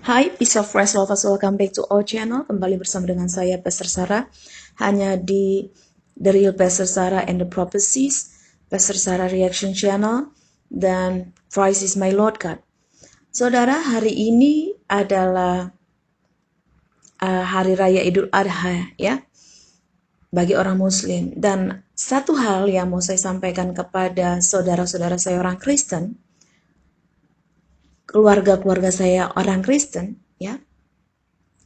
Hai, peace of Christ lovers, welcome back to our channel. Kembali bersama dengan saya, Pastor Sarah. Hanya di The Real Pastor Sarah and the Prophecies, Pastor Sarah Reaction Channel, dan Christ is my Lord God. Saudara, hari ini adalah Hari Raya Idul Adha ya, bagi orang Muslim. Dan satu hal yang mau saya sampaikan kepada saudara-saudara saya orang Kristen, keluarga-keluarga saya orang Kristen, ya.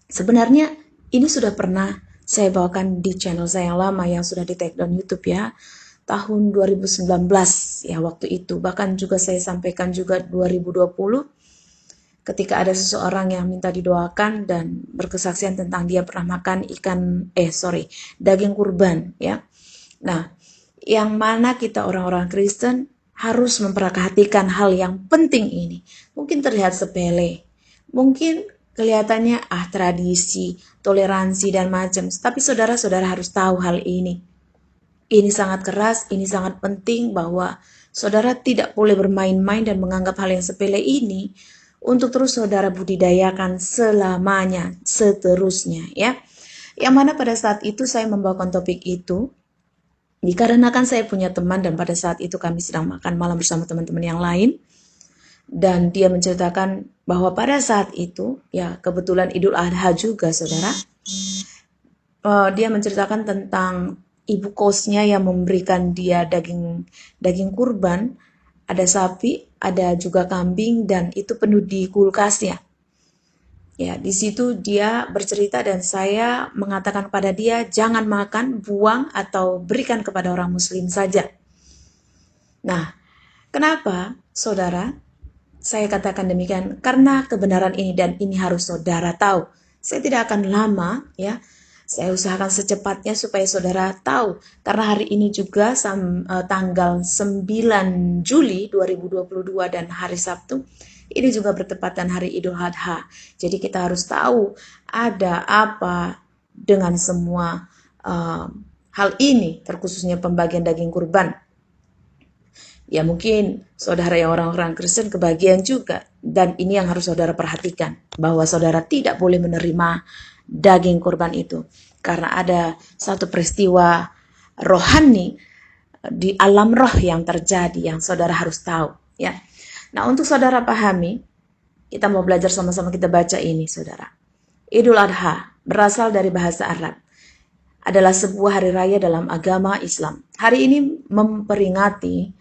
Sebenarnya ini sudah pernah saya bawakan di channel saya yang lama yang sudah di take down YouTube ya. Tahun 2019 ya waktu itu. Bahkan juga saya sampaikan juga 2020 ketika ada seseorang yang minta didoakan dan berkesaksian tentang dia pernah makan daging kurban ya. Nah, yang mana kita orang-orang Kristen harus memperhatikan hal yang penting ini. Mungkin terlihat sepele, mungkin kelihatannya tradisi, toleransi dan macam. Tapi saudara-saudara harus tahu hal ini. Ini sangat keras, ini sangat penting bahwa saudara tidak boleh bermain-main dan menganggap hal yang sepele ini untuk terus saudara budidayakan selamanya, seterusnya ya. Yang mana pada saat itu saya membawakan topik itu dikarenakan saya punya teman dan pada saat itu kami sedang makan malam bersama teman-teman yang lain. Dan dia menceritakan bahwa pada saat itu, ya kebetulan Idul Adha juga saudara, dia menceritakan tentang ibu kosnya yang memberikan dia daging kurban, ada sapi, ada juga kambing, dan itu penuh di kulkasnya. Ya, di situ dia bercerita dan saya mengatakan kepada dia, jangan makan, buang, atau berikan kepada orang muslim saja. Nah, kenapa saudara? Saya katakan demikian karena kebenaran ini dan ini harus saudara tahu. Saya tidak akan lama ya. Saya usahakan secepatnya supaya saudara tahu. Karena hari ini juga tanggal 9 Juli 2022 dan hari Sabtu. Ini juga bertepatan hari Idul Adha. Jadi kita harus tahu ada apa dengan semua hal ini. Terkhususnya pembagian daging kurban. Ya mungkin saudara yang orang-orang Kristen kebagian juga. Dan ini yang harus saudara perhatikan. Bahwa saudara tidak boleh menerima daging kurban itu. Karena ada satu peristiwa rohani di alam roh yang terjadi yang saudara harus tahu. Ya. Nah untuk saudara pahami, kita mau belajar sama-sama kita baca ini saudara. Idul Adha berasal dari bahasa Arab. Adalah sebuah hari raya dalam agama Islam. Hari ini memperingati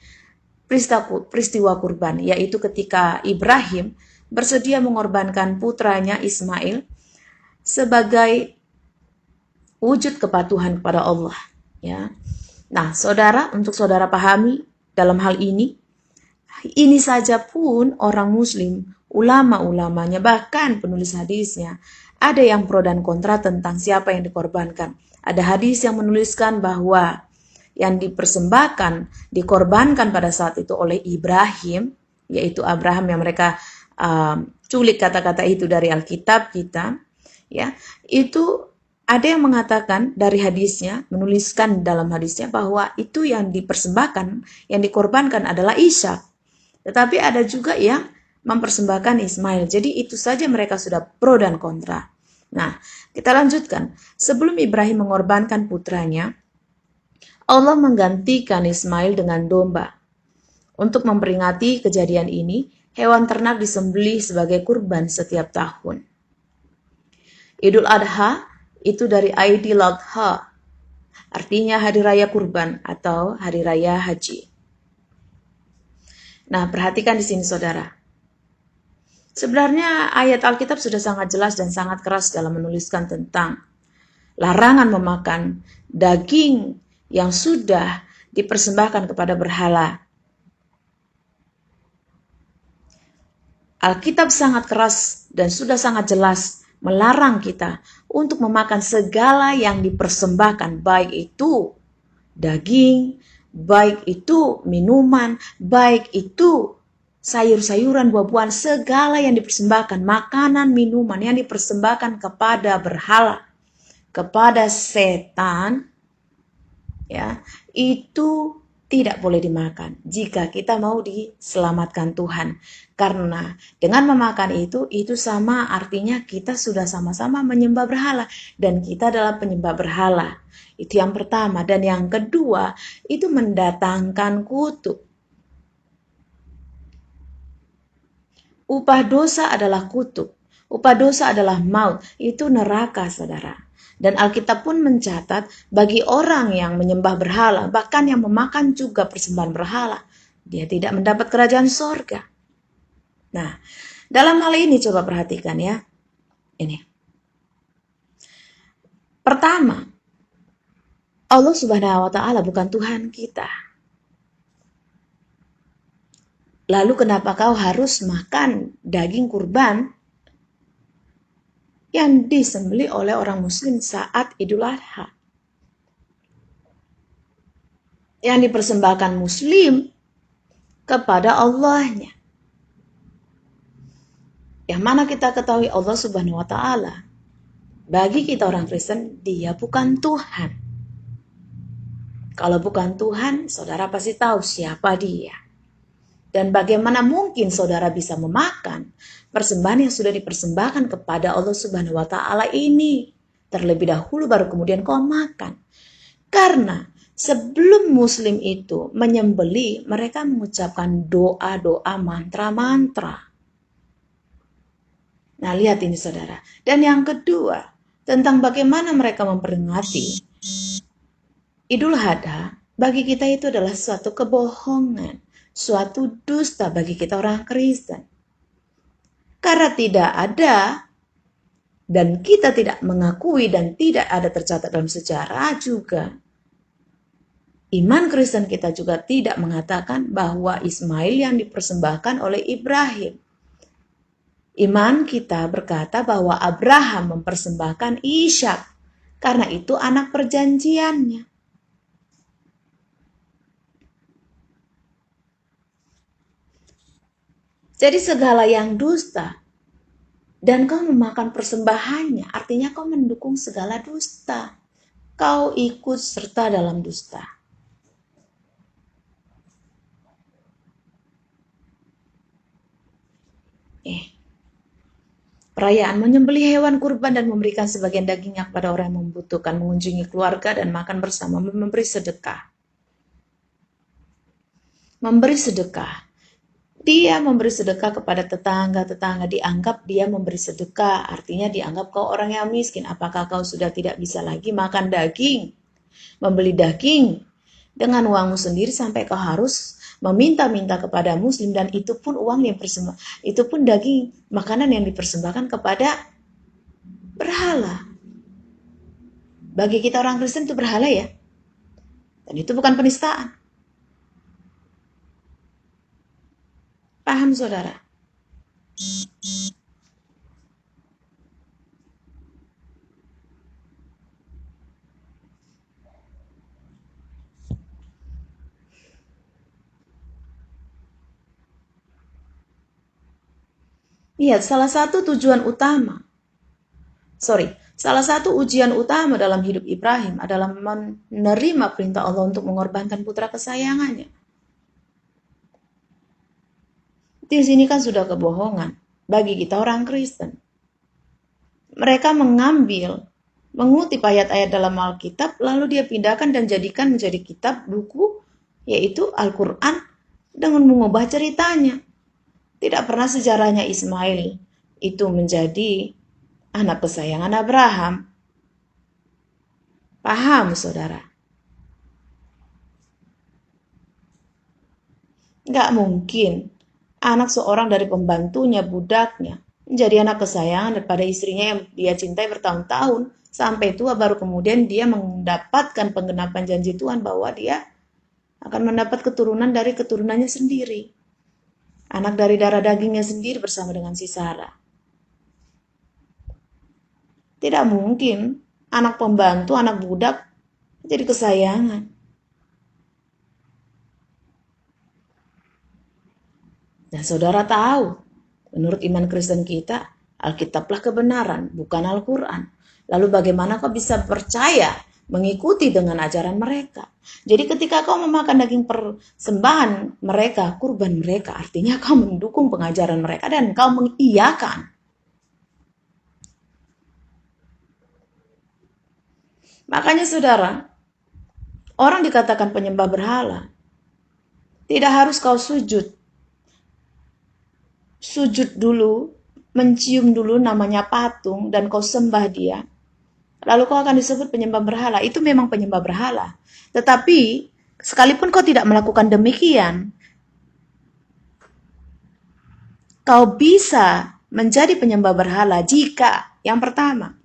peristiwa kurban, yaitu ketika Ibrahim bersedia mengorbankan putranya Ismail sebagai wujud kepatuhan kepada Allah. Ya. Nah, saudara, untuk saudara pahami dalam hal ini saja pun orang Muslim, ulama-ulamanya, bahkan penulis hadisnya, ada yang pro dan kontra tentang siapa yang dikorbankan. Ada hadis yang menuliskan bahwa yang dipersembahkan, dikorbankan pada saat itu oleh Ibrahim, yaitu Abraham yang mereka culik kata-kata itu dari Alkitab kita, ya, itu ada yang mengatakan dari hadisnya, menuliskan dalam hadisnya bahwa itu yang dipersembahkan, yang dikorbankan adalah Ishak. Tetapi ada juga yang mempersembahkan Ismail. Jadi itu saja mereka sudah pro dan kontra. Nah, kita lanjutkan. Sebelum Ibrahim mengorbankan putranya, Allah menggantikan Ismail dengan domba. Untuk memperingati kejadian ini, hewan ternak disembelih sebagai kurban setiap tahun. Idul Adha itu dari Aidil Adha, artinya hari raya kurban atau hari raya haji. Nah, perhatikan di sini saudara. Sebenarnya ayat Alkitab sudah sangat jelas dan sangat keras dalam menuliskan tentang larangan memakan daging yang sudah dipersembahkan kepada berhala. Alkitab sangat keras dan sudah sangat jelas melarang kita untuk memakan segala yang dipersembahkan, baik itu daging, baik itu minuman, baik itu sayur-sayuran, buah-buahan, segala yang dipersembahkan, makanan, minuman yang dipersembahkan kepada berhala, kepada setan, ya, itu tidak boleh dimakan jika kita mau diselamatkan Tuhan. Karena dengan memakan itu sama artinya kita sudah sama-sama menyembah berhala. Dan kita adalah penyembah berhala. Itu yang pertama. Dan yang kedua, itu mendatangkan kutuk. Upah dosa adalah kutuk. Upah dosa adalah maut. Itu neraka, saudara. Dan Alkitab pun mencatat bagi orang yang menyembah berhala, bahkan yang memakan juga persembahan berhala, dia tidak mendapat kerajaan sorga. Nah, dalam hal ini coba perhatikan ya. Ini. Pertama, Allah Subhanahu wa Ta'ala bukan Tuhan kita. Lalu kenapa kau harus makan daging kurban yang disembelih oleh orang muslim saat Idul Adha? Yang dipersembahkan muslim kepada Allahnya. Yang mana kita ketahui Allah Subhanahu wa Ta'ala, bagi kita orang Kristen, dia bukan Tuhan. Kalau bukan Tuhan, saudara pasti tahu siapa dia. Dan bagaimana mungkin saudara bisa memakan persembahan yang sudah dipersembahkan kepada Allah Subhanahu wa Ta'ala ini terlebih dahulu, baru kemudian kau makan. Karena sebelum muslim itu menyembelih, mereka mengucapkan doa-doa, mantra-mantra. Nah, lihat ini saudara. Dan yang kedua, tentang bagaimana mereka memperingati Idul Adha, bagi kita itu adalah suatu kebohongan, suatu dusta bagi kita orang Kristen. Karena tidak ada, dan kita tidak mengakui dan tidak ada tercatat dalam sejarah juga. Iman Kristen kita juga tidak mengatakan bahwa Ismail yang dipersembahkan oleh Ibrahim. Iman kita berkata bahwa Abraham mempersembahkan Ishak, karena itu anak perjanjiannya. Jadi segala yang dusta dan kau memakan persembahannya, artinya kau mendukung segala dusta. Kau ikut serta dalam dusta. Perayaan menyembelih hewan kurban dan memberikan sebagian dagingnya kepada orang yang membutuhkan, mengunjungi keluarga dan makan bersama, memberi sedekah. Memberi sedekah. Dia memberi sedekah kepada tetangga-tetangga, dianggap dia memberi sedekah, artinya dianggap kau orang yang miskin. Apakah kau sudah tidak bisa lagi makan daging, membeli daging dengan uangmu sendiri sampai kau harus meminta-minta kepada muslim, dan itu pun uang yang itu pun daging makanan yang dipersembahkan kepada berhala. Bagi kita orang Kristen itu berhala ya, dan itu bukan penistaan. Paham saudara? Lihat, salah satu ujian utama dalam hidup Ibrahim adalah menerima perintah Allah untuk mengorbankan putra kesayangannya. Di sini kan sudah kebohongan bagi kita orang Kristen. Mereka mengutip ayat-ayat dalam Alkitab, lalu dia pindahkan dan jadikan menjadi kitab buku, yaitu Al-Quran, dengan mengubah ceritanya. Tidak pernah sejarahnya Ismail itu menjadi anak kesayangan Abraham. Paham, saudara? Nggak mungkin anak seorang dari pembantunya, budaknya, menjadi anak kesayangan daripada istrinya yang dia cintai bertahun-tahun, sampai tua baru kemudian dia mendapatkan penggenapan janji Tuhan bahwa dia akan mendapat keturunan dari keturunannya sendiri. Anak dari darah dagingnya sendiri bersama dengan si Sarah. Tidak mungkin anak pembantu, anak budak jadi kesayangan. Dan saudara tahu, menurut iman Kristen kita, Alkitablah kebenaran, bukan Al-Quran. Lalu bagaimana kau bisa percaya mengikuti dengan ajaran mereka. Jadi ketika kau memakan daging persembahan mereka, kurban mereka, artinya kau mendukung pengajaran mereka dan kau mengiyakan. Makanya saudara, orang dikatakan penyembah berhala, tidak harus kau sujud. Sujud dulu, mencium dulu namanya patung, dan kau sembah dia. Lalu kau akan disebut penyembah berhala. Itu memang penyembah berhala. Tetapi, sekalipun kau tidak melakukan demikian, kau bisa menjadi penyembah berhala jika, yang pertama,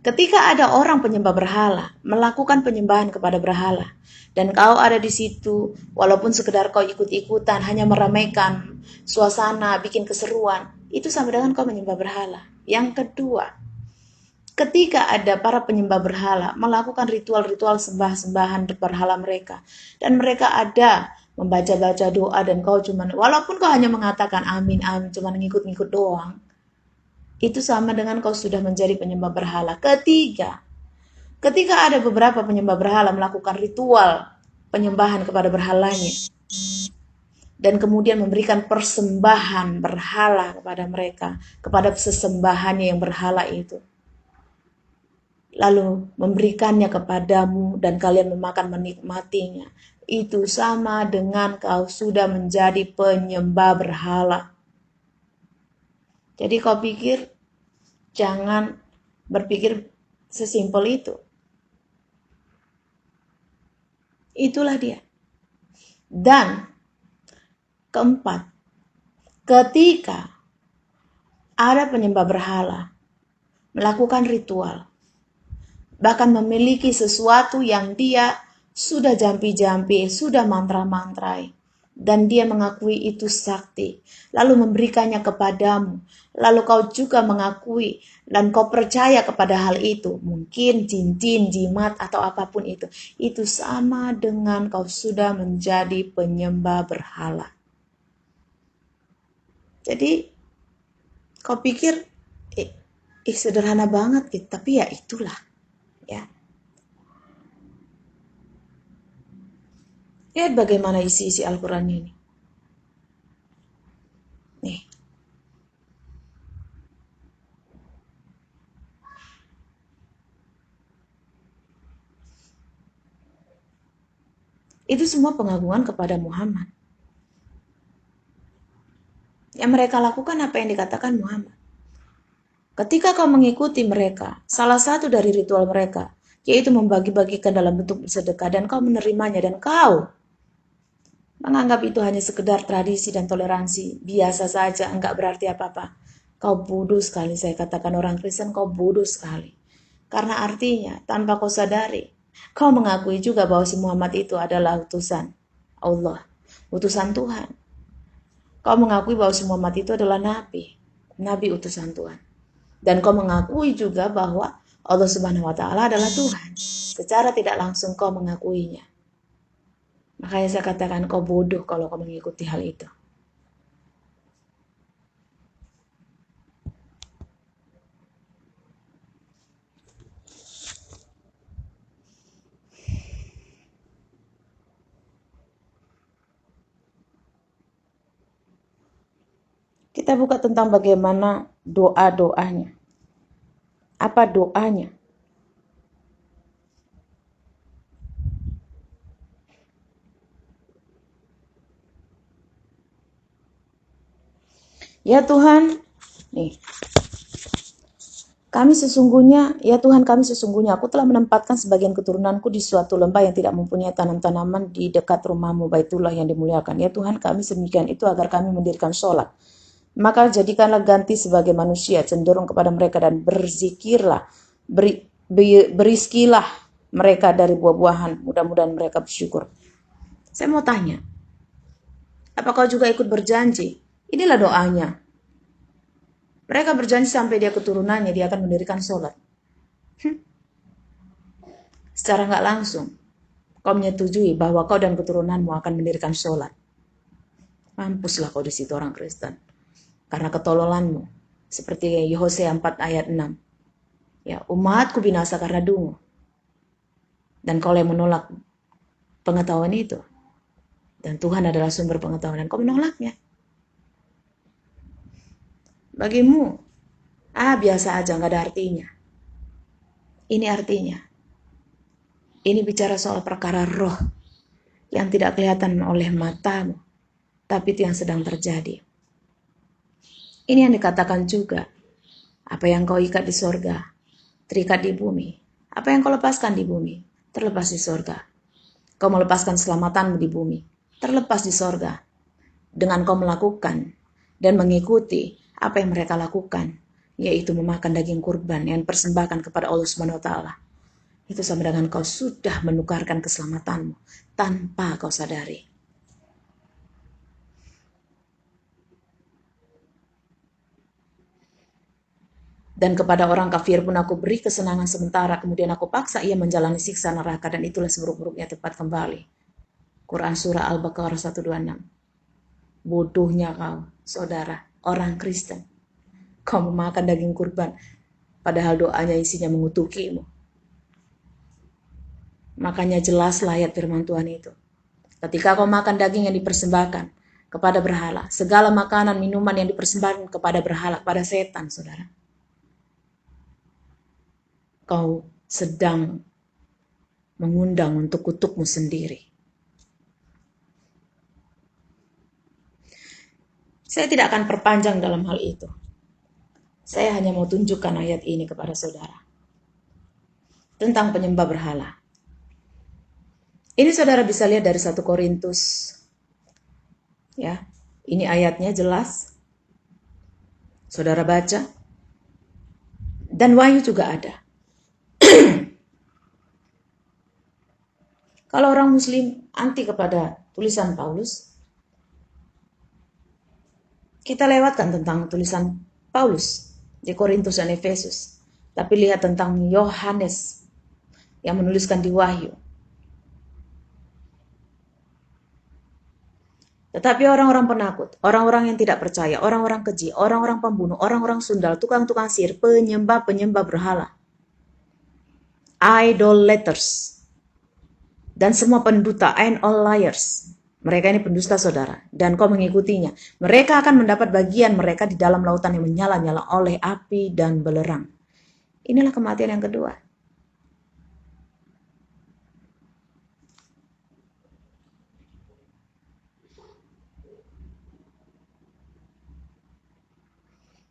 ketika ada orang penyembah berhala, melakukan penyembahan kepada berhala, dan kau ada di situ, walaupun sekedar kau ikut-ikutan, hanya meramaikan suasana, bikin keseruan, itu sama dengan kau menyembah berhala. Yang kedua, ketika ada para penyembah berhala melakukan ritual-ritual sembah-sembahan berhala mereka, dan mereka ada membaca-baca doa, dan kau cuman, walaupun kau hanya mengatakan amin, amin, cuman ngikut-ngikut doang, itu sama dengan kau sudah menjadi penyembah berhala. Ketiga, ketika ada beberapa penyembah berhala melakukan ritual penyembahan kepada berhalanya, dan kemudian memberikan persembahan berhala kepada mereka, kepada sesembahannya yang berhala itu, lalu memberikannya kepadamu dan kalian memakan menikmatinya, itu sama dengan kau sudah menjadi penyembah berhala. Jadi kau pikir, jangan berpikir sesimpel itu. Itulah dia. Dan keempat, ketika ada penyembah berhala melakukan ritual, bahkan memiliki sesuatu yang dia sudah jampi-jampi, sudah mantra-mantrai, dan dia mengakui itu sakti, lalu memberikannya kepadamu, lalu kau juga mengakui dan kau percaya kepada hal itu, mungkin cincin, jimat, atau apapun itu sama dengan kau sudah menjadi penyembah berhala. Jadi kau pikir sederhana banget gitu, tapi ya itulah ya. Lihat bagaimana isi-isi Al-Quran ini. Nih. Itu semua pengagungan kepada Muhammad. Yang mereka lakukan apa yang dikatakan Muhammad. Ketika kau mengikuti mereka, salah satu dari ritual mereka, yaitu membagi-bagikan dalam bentuk sedekah, dan kau menerimanya, dan kau menganggap itu hanya sekedar tradisi dan toleransi, biasa saja, enggak berarti apa-apa. Kau bodoh sekali, saya katakan orang Kristen, kau bodoh sekali. Karena artinya, tanpa kau sadari, kau mengakui juga bahwa si Muhammad itu adalah utusan Allah, utusan Tuhan. Kau mengakui bahwa si Muhammad itu adalah nabi, nabi utusan Tuhan. Dan kau mengakui juga bahwa Allah Subhanahu wa Ta'ala adalah Tuhan. Secara tidak langsung kau mengakuinya. Makanya saya katakan kau bodoh kalau kau mengikuti hal itu. Kita buka tentang bagaimana doa-doanya. Apa doanya? Ya Tuhan, nih. Kami sesungguhnya, ya Tuhan kami sesungguhnya, aku telah menempatkan sebagian keturunanku di suatu lembah yang tidak mempunyai tanam-tanaman di dekat rumahmu, Baitullah yang dimuliakan. Ya Tuhan kami sedemikian itu agar kami mendirikan sholat. Maka jadikanlah ganti sebagai manusia, cenderung kepada mereka dan berzikirlah, beriskilah mereka dari buah-buahan, mudah-mudahan mereka bersyukur. Saya mau tanya, apa kau juga ikut berjanji? Inilah doanya. Mereka berjanji sampai dia keturunannya, dia akan mendirikan sholat. Secara nggak langsung, kau menyetujui bahwa kau dan keturunanmu akan mendirikan sholat. Mampuslah kau di situ orang Kristen. Karena ketololanmu. Seperti Hosea 4 ayat 6. Ya, umatku binasa karena dungu. Dan kau yang menolak pengetahuan itu. Dan Tuhan adalah sumber pengetahuan dan kau menolaknya. Bagimu, biasa aja, nggak ada artinya. Ini artinya. Ini bicara soal perkara roh yang tidak kelihatan oleh matamu, tapi itu yang sedang terjadi. Ini yang dikatakan juga, apa yang kau ikat di sorga, terikat di bumi. Apa yang kau lepaskan di bumi, terlepas di sorga. Kau melepaskan keselamatanmu di bumi, terlepas di sorga. Dengan kau melakukan dan mengikuti apa yang mereka lakukan, yaitu memakan daging kurban yang persembahkan kepada Allah Subhanahu wa taala. Itu sama dengan kau sudah menukarkan keselamatanmu tanpa kau sadari. Dan kepada orang kafir pun aku beri kesenangan sementara, kemudian aku paksa ia menjalani siksa neraka, dan itulah seburuk-buruknya tempat kembali. Quran Surah Al-Baqarah 126. Bodohnya kau, saudara, orang Kristen. Kau memakan daging kurban, padahal doanya isinya mengutukimu. Makanya jelaslah ayat firman Tuhan itu. Ketika kau makan daging yang dipersembahkan kepada berhala, segala makanan, minuman yang dipersembahkan kepada berhala, kepada setan, saudara, kau sedang mengundang untuk kutukmu sendiri. Saya tidak akan perpanjang dalam hal itu. Saya hanya mau tunjukkan ayat ini kepada saudara. Tentang penyembah berhala. Ini saudara bisa lihat dari 1 Korintus. Ya, ini ayatnya jelas. Saudara baca. Dan Wahyu juga ada. Kalau orang Muslim anti kepada tulisan Paulus, kita lewatkan tentang tulisan Paulus di Korintus dan Efesus. Tapi lihat tentang Yohanes yang menuliskan di Wahyu. Tetapi orang-orang penakut, orang-orang yang tidak percaya, orang-orang keji, orang-orang pembunuh, orang-orang sundal, tukang-tukang sihir, penyembah-penyembah berhala, idolaters, dan semua pendusta, and all liars. Mereka ini pendusta, saudara, dan kau mengikutinya. Mereka akan mendapat bagian mereka di dalam lautan yang menyala-nyala oleh api dan belerang. Inilah kematian yang kedua.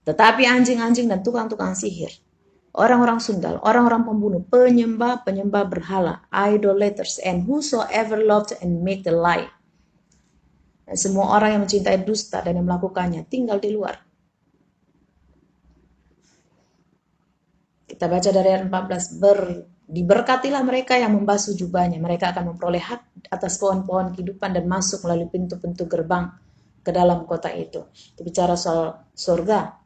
Tetapi anjing-anjing dan tukang-tukang sihir, orang-orang sundal, orang-orang pembunuh, penyembah-penyembah berhala, idolaters, and whosoever loved and make the lie. Dan semua orang yang mencintai dusta dan yang melakukannya tinggal di luar. Kita baca dari ayat 14, diberkatilah mereka yang membasuh jubahnya. Mereka akan memperoleh hak atas pohon-pohon kehidupan dan masuk melalui pintu-pintu gerbang ke dalam kota itu. Itu bicara soal surga.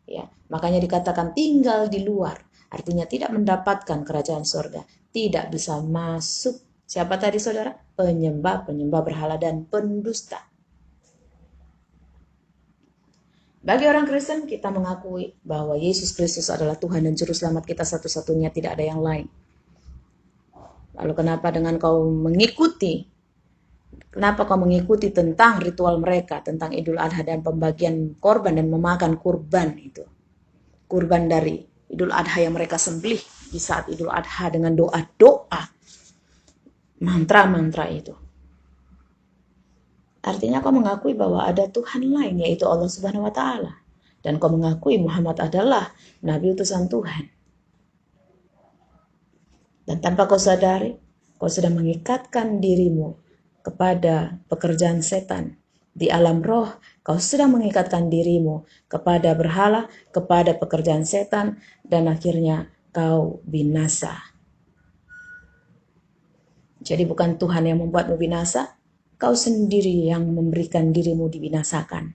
Ya, makanya dikatakan tinggal di luar. Artinya tidak mendapatkan kerajaan surga. Tidak bisa masuk. Siapa tadi saudara? Penyembah berhala dan pendusta. Bagi orang Kristen, kita mengakui bahwa Yesus Kristus adalah Tuhan dan Juru Selamat kita satu-satunya, tidak ada yang lain. Lalu kenapa kenapa kau mengikuti tentang ritual mereka, tentang Idul Adha dan pembagian korban dan memakan kurban itu. Kurban dari Idul Adha yang mereka sembelih di saat Idul Adha dengan doa-doa, mantra-mantra itu. Artinya kau mengakui bahwa ada Tuhan lain, yaitu Allah Subhanahu wa taala. Dan kau mengakui Muhammad adalah Nabi utusan Tuhan. Dan tanpa kau sadari, kau sudah mengikatkan dirimu kepada pekerjaan setan. Di alam roh, kau sudah mengikatkan dirimu kepada berhala, kepada pekerjaan setan, dan akhirnya kau binasa. Jadi bukan Tuhan yang membuatmu binasa, kau sendiri yang memberikan dirimu dibinasakan.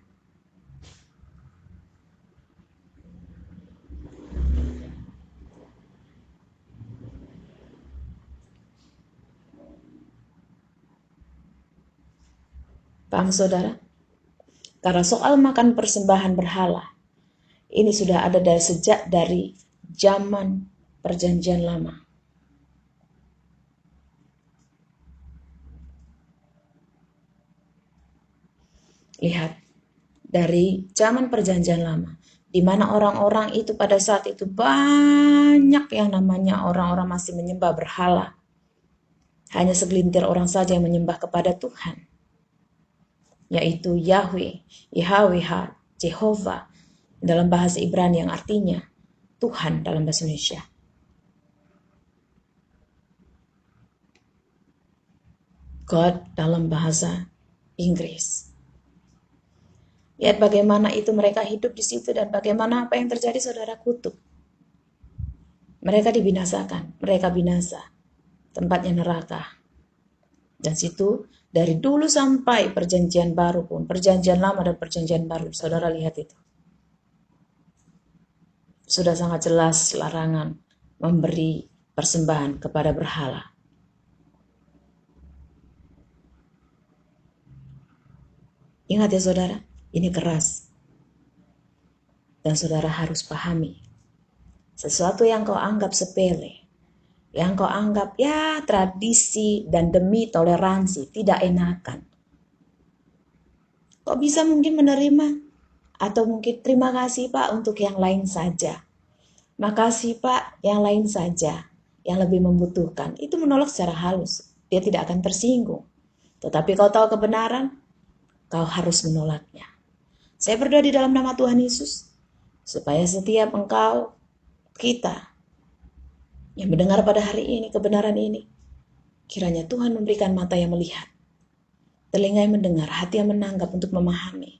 Paham saudara? Karena soal makan persembahan berhala, ini sudah ada dari zaman Perjanjian Lama. Lihat, dari zaman Perjanjian Lama, di mana orang-orang itu pada saat itu banyak yang namanya orang-orang masih menyembah berhala. Hanya segelintir orang saja yang menyembah kepada Tuhan, yaitu Yahweh, Yahweh, Jehovah, dalam bahasa Ibrani yang artinya Tuhan dalam bahasa Indonesia. God dalam bahasa Inggris. Lihat bagaimana itu mereka hidup di situ dan bagaimana apa yang terjadi, saudara, kutuk. Mereka dibinasakan, mereka binasa. Tempatnya neraka. Dan situ dari dulu sampai perjanjian baru pun, perjanjian lama dan perjanjian baru, saudara lihat itu. Sudah sangat jelas larangan memberi persembahan kepada berhala. Ingat ya saudara, ini keras. Dan saudara harus pahami, sesuatu yang kau anggap sepele, yang kau anggap ya tradisi dan demi toleransi, tidak enakan. Kok bisa mungkin menerima? Atau mungkin terima kasih Pak untuk yang lain saja. Makasih Pak, yang lain saja, yang lebih membutuhkan. Itu menolak secara halus. Dia tidak akan tersinggung. Tetapi kau tahu kebenaran, kau harus menolaknya. Saya berdoa di dalam nama Tuhan Yesus, supaya setiap engkau, kita, yang mendengar pada hari ini, kebenaran ini, kiranya Tuhan memberikan mata yang melihat, telinga yang mendengar, hati yang menanggap untuk memahami,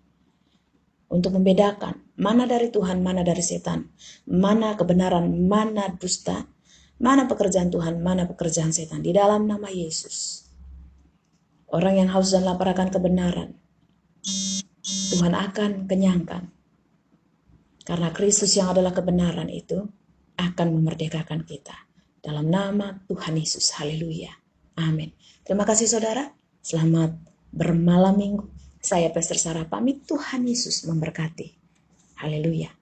untuk membedakan mana dari Tuhan, mana dari setan, mana kebenaran, mana dusta, mana pekerjaan Tuhan, mana pekerjaan setan. Di dalam nama Yesus, orang yang haus dan lapar akan kebenaran, Tuhan akan kenyangkan. Karena Kristus yang adalah kebenaran itu akan memerdekakan kita. Dalam nama Tuhan Yesus, haleluya, amin. Terima kasih saudara, selamat bermalam minggu. Saya Pastor Sarah pamit, Tuhan Yesus memberkati. Haleluya.